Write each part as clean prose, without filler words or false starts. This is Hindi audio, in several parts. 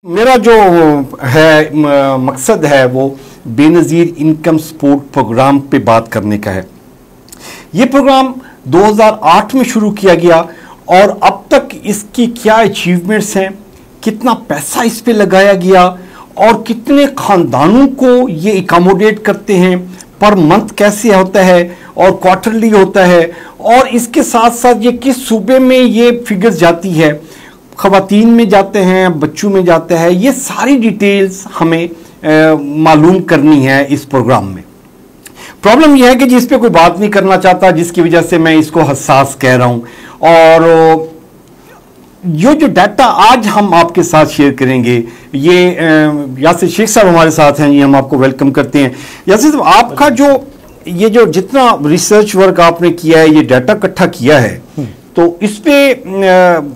मेरा जो मकसद है वो बेनज़ीर इनकम सपोर्ट प्रोग्राम पे बात करने का है। ये प्रोग्राम 2008 में शुरू किया गया और अब तक इसकी क्या अचीवमेंट्स हैं, कितना पैसा इस पे लगाया गया और कितने ख़ानदानों को ये इकोमोडेट करते हैं, पर मंथ कैसे होता है और क्वार्टरली होता है, और इसके साथ साथ ये किस सूबे में ये फिगर्स जाती है, ख़वातीन में जाते हैं, बच्चों में जाता है, ये सारी डिटेल्स हमें मालूम करनी है इस प्रोग्राम में। प्रॉब्लम यह है कि जिस पे कोई बात नहीं करना चाहता, जिसकी वजह से मैं इसको हसास कह रहा हूँ। और ये जो डाटा आज हम आपके साथ शेयर करेंगे, ये यासिर शेख साहब हमारे साथ हैं, ये हम आपको वेलकम करते हैं। यासिर साहब, आपका जो जितना रिसर्च वर्क आपने किया है, ये डाटा इकट्ठा किया है, तो इस पे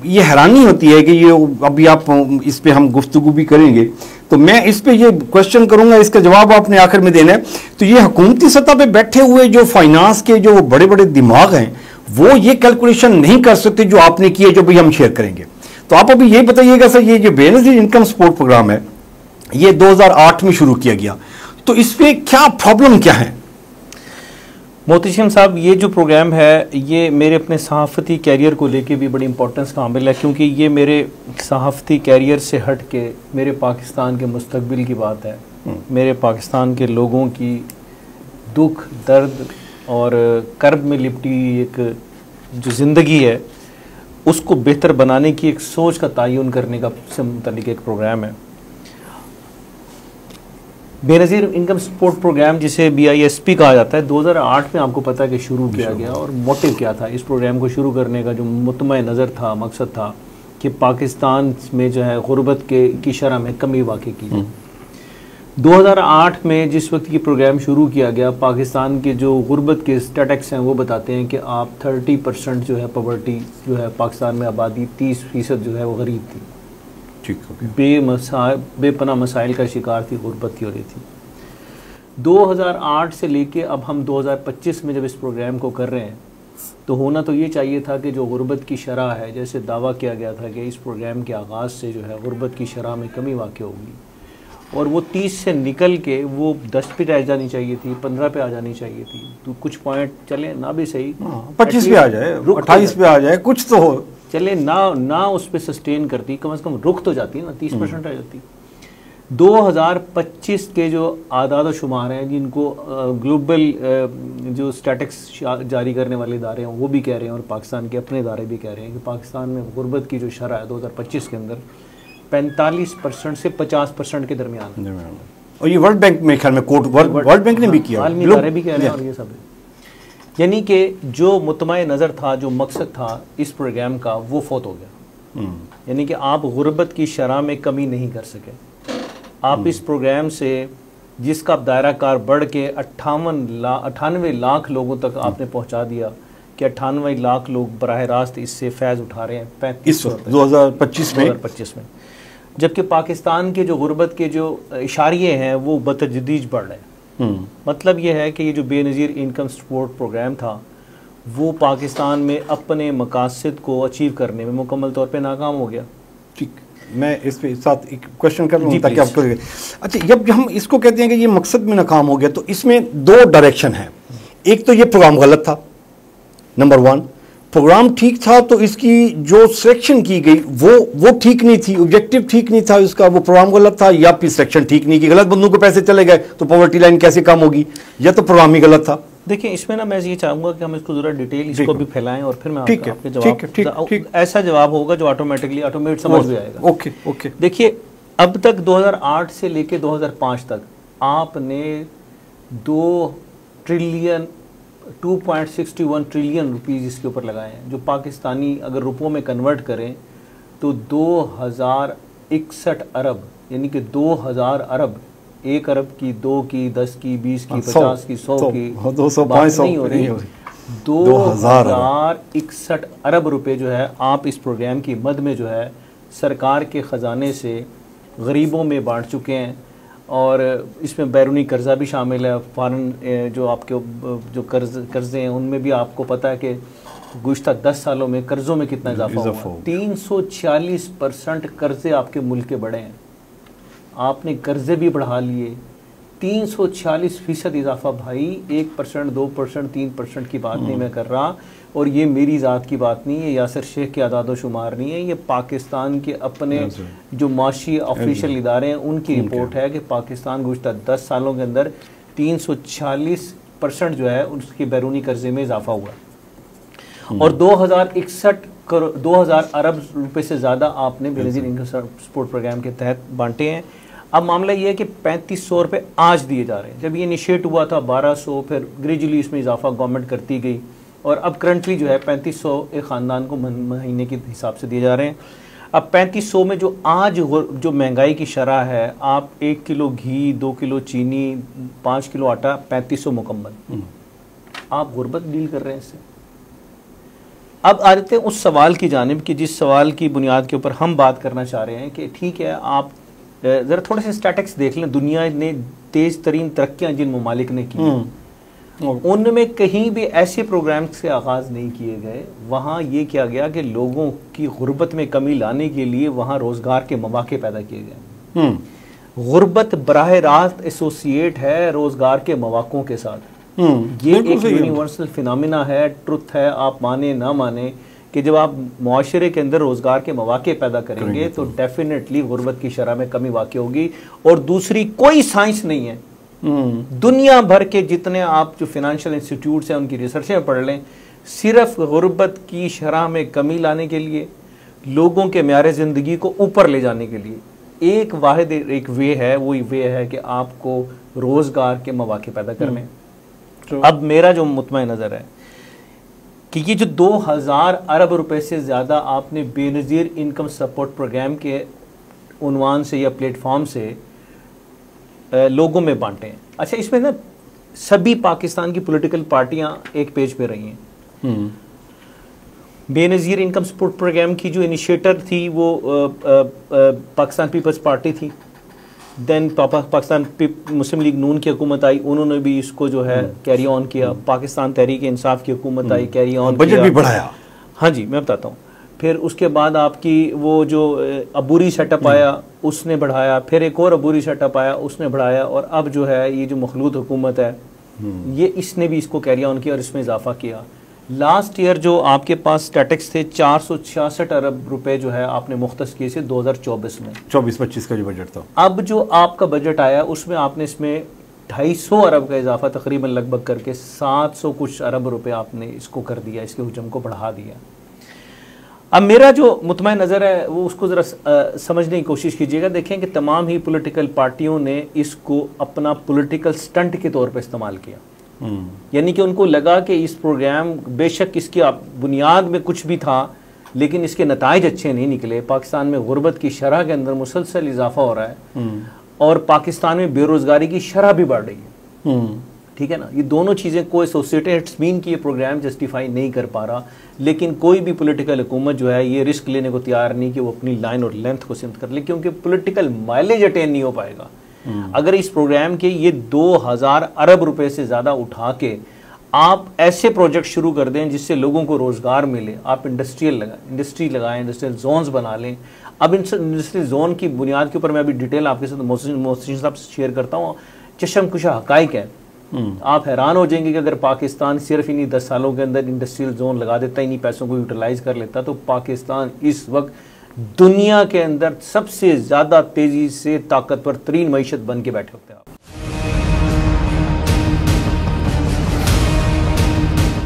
ये हैरानी होती है कि ये अभी आप इस पे हम गुफ्तगू भी करेंगे, तो मैं इस पे ये क्वेश्चन करूंगा, इसका जवाब आपने आखिर में देना है। तो ये हुकूमती सतह पे बैठे हुए जो फाइनेंस के जो बड़े बड़े दिमाग हैं, वो ये कैलकुलेशन नहीं कर सकते जो आपने किए, जो भी हम शेयर करेंगे। तो आप अभी ये बताइएगा सर, ये जो बेनज़ीर इनकम सपोर्ट प्रोग्राम है, ये 2008 में शुरू किया गया, तो इस पे क्या प्रॉब्लम क्या है? मोहतशिम साहब, ये जो प्रोग्राम है ये मेरे अपने सहाफ़ती कैरियर को लेके भी बड़ी इंपॉर्टेंस का हामिल है, क्योंकि ये मेरे सहाफ़ती कैरियर से हट के मेरे पाकिस्तान के मुस्तकबिल की बात है। मेरे पाकिस्तान के लोगों की दुख दर्द और कर्ब में लिपटी एक जो ज़िंदगी है, उसको बेहतर बनाने की एक सोच का तयन करने का से मुतल्लिक़ एक प्रोग्राम है। बेनज़ीर इनकम सपोर्ट प्रोग्राम, जिसे BISP कहा जाता है, 2008 में आपको पता है कि शुरू किया गया। और मोटिव क्या था इस प्रोग्राम को शुरू करने का? जो मुतमय नज़र था, मकसद था कि पाकिस्तान में जो है गुरबत की शरह में कमी वाक़ई की जाए। 2008 में जिस वक्त ये प्रोग्राम शुरू किया गया, पाकिस्तान के जो गुरबत के स्टैटिस्टिक्स हैं वो बताते हैं कि आप 30% जो है पॉवर्टी जो है पाकिस्तान में आबादी 30% जो है वो गरीब थी, बेपना मसाइल का शिकार थी, गुरबत की हो रही थी। 2008 से लेके अब हम 2025 में जब इस प्रोग्राम को कर रहे हैं, तो होना तो ये चाहिए था कि जो गुरबत की शरह है, जैसे दावा किया गया था कि इस प्रोग्राम के आगाज़ से जो है गुरबत की शरह में कमी वाक़ई होगी, और वो 30 से निकल के वो 10 पे आ जानी चाहिए थी, 15 पे आ जानी चाहिए थी। तो कुछ पॉइंट चले ना भी सही, 25 पे आ जाए, 28 पे आ जाए, कुछ तो हो, चले ना उस पर सस्टेन करती, कम से कम रुक तो जाती ना, 30% आ जाती। 2025 के जो आदाद शुमार हैं, जिनको ग्लोबल जो स्टैटिस्टिक्स जारी करने वाले इदारे हैं वो भी कह रहे हैं, और पाकिस्तान के अपने इदारे भी कह रहे हैं कि पाकिस्तान में गुरबत की जो शरह है 2025 के अंदर 45% से 50% के दरमियान है। और ये वर्ल्ड बैंक में ख्याल में वर्ल्ड बैंक ने भी किया, आलमी इदारे भी कह रहे हैं, और ये सब है। यानी कि जो मुतमय नज़र था, जो मकसद था इस प्रोग्राम का, वो फौत हो गया। यानी कि आप गुरबत की शरह में कमी नहीं कर सके। आप इस प्रोग्राम से जिसका दायरा कार बढ़ के 98 लाख लोगों तक आपने पहुंचा दिया कि 98 लाख लोग बराह रास्त इससे फैज़ उठा रहे हैं 2025 में। जबकि पाकिस्तान के जो गुरबत के जो इशारिये हैं वो बतदरीज बढ़ रहे हैं। मतलब यह है कि ये जो बेनज़ीर इनकम सपोर्ट प्रोग्राम था, वो पाकिस्तान में अपने मकासद को अचीव करने में मुकम्मल तौर पे नाकाम हो गया। ठीक, मैं इस पे साथ एक क्वेश्चन कर रहा हूँ ताकि आप करेंगे। अच्छा, जब हम इसको कहते हैं कि ये मकसद में नाकाम हो गया, तो इसमें दो डायरेक्शन है। एक तो ये प्रोग्राम गलत था, नंबर 1। प्रोग्राम ठीक था तो इसकी जो सिलेक्शन की गई वो ठीक नहीं थी, ऑब्जेक्टिव ठीक नहीं था इसका, वो प्रोग्राम गलत था, या फिर सिलेक्शन ठीक नहीं की, गलत बंदों को पैसे चले गए तो पॉवर्टी लाइन कैसे कम होगी, या तो प्रोग्राम ही गलत था। देखिए, इसमें ना मैं ये चाहूंगा कि हम इसको जरा डिटेल इसको भी फैलाएं, और फिर मैं आपके जवाब ऐसा जवाब होगा जो ऑटोमेट समझ भी आएगा। ओके। देखिए, अब तक 2008 से लेके 2005 तक आपने 2.61 ट्रिलियन रुपीज़ इसके ऊपर लगाए हैं, जो पाकिस्तानी अगर रुपयों में कन्वर्ट करें तो 2061 अरब, यानी कि 2000 अरब, 1 अरब की, 2 की, 10 की, 20 की, 50 की, 100 की, 200 नहीं हो रही। 2061 अरब रुपए जो है आप इस प्रोग्राम की मद में जो है सरकार के ख़जाने से गरीबों में बांट चुके हैं। और इसमें बैरूनी कर्जा भी शामिल है, फॉरेन जो आपके जो कर्जे हैं उनमें भी आपको पता है कि गुज़श्ता 10 सालों में कर्जों में कितना इजाफा हुआ। 346% कर्जे आपके मुल्क के बढ़े हैं। आपने कर्जे भी बढ़ा लिए, 346% इजाफा भाई। 1%, 2%, 3% की बात नहीं मैं कर रहा, और ये मेरी ज़ात की बात नहीं है, यासिर शेख के आदाद शुमार नहीं है, ये पाकिस्तान के अपने जो माशी ऑफिशियल इदारे हैं उनकी रिपोर्ट है कि पाकिस्तान गुज़श्ता 10 सालों के अंदर 346% जो है उसके बैरूनी कर्जे में इजाफा हुआ, और 2000 अरब रुपए से ज़्यादा आपने बेनज़ीर इनकम सपोर्ट प्रोग्राम के तहत बांटे हैं। अब मामला ये है कि 3500 रुपये आज दिए जा रहे हैं। जब ये इनिशिएट हुआ था 1200, फिर ग्रेजुअली इसमें इजाफा गवर्नमेंट करती गई, और अब करंटली जो है 3500 एक ख़ानदान को महीने के हिसाब से दिए जा रहे हैं। अब 3500 में जो आज जो महंगाई की शरह है, आप 1 किलो घी, 2 किलो चीनी, 5 किलो आटा, 3500 मुकम्मल, आप गुर्बत डील कर रहे हैं इससे। अब आ जाते हैं उस सवाल की जानिब कि जिस सवाल की बुनियाद के ऊपर हम बात करना चाह रहे हैं कि ठीक है, आप ज़रा थोड़े से स्टैटिक्स देख लें। दुनिया ने तेज़ तरीन तरक्कियाँ जिन ममालिक ने की, उनमें कहीं भी ऐसे प्रोग्राम्स के आगाज़ नहीं किए गए। वहाँ ये किया गया कि लोगों की गुर्बत में कमी लाने के लिए वहाँ रोज़गार के मौके पैदा किए गए। गुर्बत बराह रास्त एसोसिएट है रोज़गार के मौक़ों के साथ। ये एक यूनिवर्सल फिनोमिना है, ट्रुथ है, आप माने ना माने, कि जब आप मुआशरे के अंदर रोज़गार के मौके पैदा करेंगे तो डेफिनेटली गुर्बत की शरह में कमी वाक़ई होगी। और दूसरी कोई साइंस नहीं है, दुनिया भर के जितने आप जो फाइनेंशियल इंस्टीट्यूट्स हैं उनकी रिसर्चें पढ़ लें, सिर्फ गुर्बत की शरह में कमी लाने के लिए, लोगों के म्यार ज़िंदगी को ऊपर ले जाने के लिए एक वाहिद एक वे है, वो वे है कि आपको रोज़गार के मौके पैदा करने। अब मेरा जो मुतमई नज़र है कि ये जो 2000 अरब रुपए से ज़्यादा आपने बेनज़ीर इनकम सपोर्ट प्रोग्राम के उन्वान से या प्लेटफॉर्म से लोगों में बांटे हैं। अच्छा, इसमें ना सभी पाकिस्तान की पॉलिटिकल पार्टियां एक पेज पे रही हैं। बेनज़ीर इनकम सपोर्ट प्रोग्राम की जो इनिशिएटर थी वो पाकिस्तान पीपल्स पार्टी थी। देन पाकिस्तान मुस्लिम लीग नून की हुकूमत आई, उन्होंने भी इसको जो है कैरी ऑन किया। पाकिस्तान तहरीक इंसाफ की हुकूमत आई, कैरी ऑन, बजट भी बढ़ाया। हाँ जी, मैं बताता हूँ। फिर उसके बाद आपकी वो जो अबूरी सेटअप आया उसने बढ़ाया, फिर एक और अबूरी सेटअप आया उसने बढ़ाया, और अब जो है ये जो मखलूत हुकूमत है ये इसने भी इसको कैरी ऑन किया और इसमें इजाफा किया। लास्ट ईयर जो आपके पास स्टैटिक्स थे 466 अरब रुपए जो है आपने मुख्तस किए थे 2024 में, 24-25 का जो बजट था। अब जो आपका बजट आया उसमें आपने इसमें 250 अरब का इजाफा तकरीबन लगभग करके 700 कुछ अरब रुपए आपने इसको कर दिया, इसके हुजम को बढ़ा दिया। अब मेरा जो मुतमई नज़र है वो उसको ज़रा समझने की कोशिश कीजिएगा। देखें कि तमाम ही पॉलिटिकल पार्टियों ने इसको अपना पॉलिटिकल स्टंट के तौर पे इस्तेमाल किया। यानी कि उनको लगा कि इस प्रोग्राम बेशक इसकी बुनियाद में कुछ भी था लेकिन इसके नताइज अच्छे नहीं निकले। पाकिस्तान में गुर्बत की शरह के अंदर मुसलसल इजाफा हो रहा है और पाकिस्तान में बेरोज़गारी की शरह भी बढ़ रही है। ठीक है ना, ये दोनों चीज़ें को एसोसिएटेड इट्स मीन कि ये प्रोग्राम जस्टिफाई नहीं कर पा रहा। लेकिन कोई भी पॉलिटिकल हुकूमत जो है ये रिस्क लेने को तैयार नहीं कि वो अपनी लाइन और लेंथ को सिमत कर ले, क्योंकि पॉलिटिकल माइलेज अटेन नहीं हो पाएगा अगर इस प्रोग्राम के ये 2000 अरब रुपए से ज़्यादा उठा के आप ऐसे प्रोजेक्ट शुरू कर दें जिससे लोगों को रोज़गार मिले। आप इंडस्ट्री लगाएं, इंडस्ट्रियल जोन्स बना लें। अब इंडस्ट्रियल जोन की बुनियाद के ऊपर मैं अभी डिटेल आपके साथ मोहसिन साहब से शेयर करता हूँ। चशमकुशा हकाइक है, आप हैरान हो जाएंगे कि अगर पाकिस्तान सिर्फ इन्हीं 10 सालों के अंदर इंडस्ट्रियल जोन लगा देता, इन्हीं पैसों को यूटिलाइज कर लेता, तो पाकिस्तान इस वक्त दुनिया के अंदर सबसे ज़्यादा तेज़ी से ताकतवर तरीन मईशत बन के बैठे होते हैं।